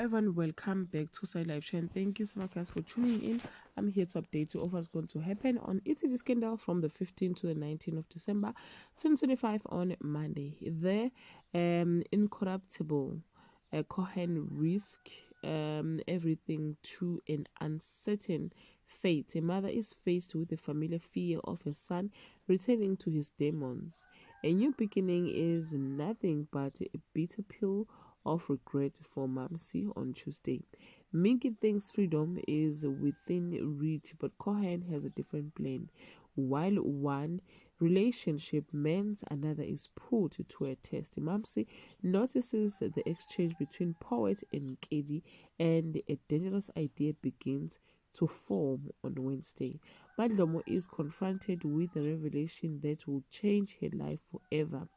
everyone, welcome back to Side Live Trend. Thank you so much guys for tuning in. I'm here to update you of what's going to happen on e.tv Scandal from the 15th to the 19th of December 2025 on Monday. The incorruptible Cohen risk everything to an uncertain fate. A mother is faced with the familiar fear of her son returning to his demons. A new beginning is nothing but a bitter pill of regret for Mamsi on Tuesday. Minky thinks freedom is within reach, but Cohen has a different plan. While one relationship mends, another is put to a test. Mamsi notices the exchange between Poet and Kedi, and a dangerous idea begins to form on Wednesday. Madlomo is confronted with a revelation that will change her life forever.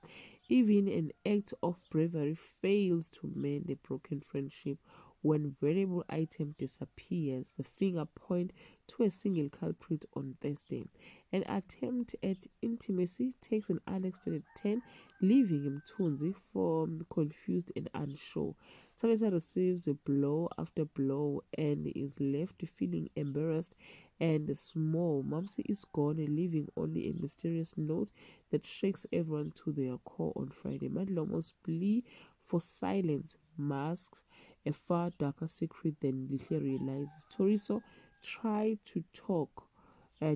Even an act of bravery fails to mend a broken friendship. When valuable item disappears, the finger point to a single culprit on Thursday. An attempt at intimacy takes an unexpected turn, leaving him Tunzi confused and unsure. Salisa receives a blow after blow and is left feeling embarrassed and small. Mamsi is gone, leaving only a mysterious note that shakes everyone to their core on Friday. Madlomo's plea for silence masks a far darker secret than Lihle realizes. Toriso tried to talk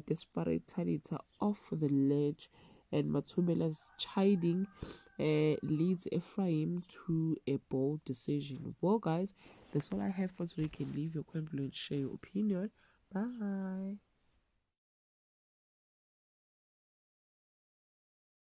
desperate Talita off the ledge, and Matumela's chiding leads Ephraim to a bold decision. Well, guys, that's all I have for today. You can leave your comment below and share your opinion. Bye.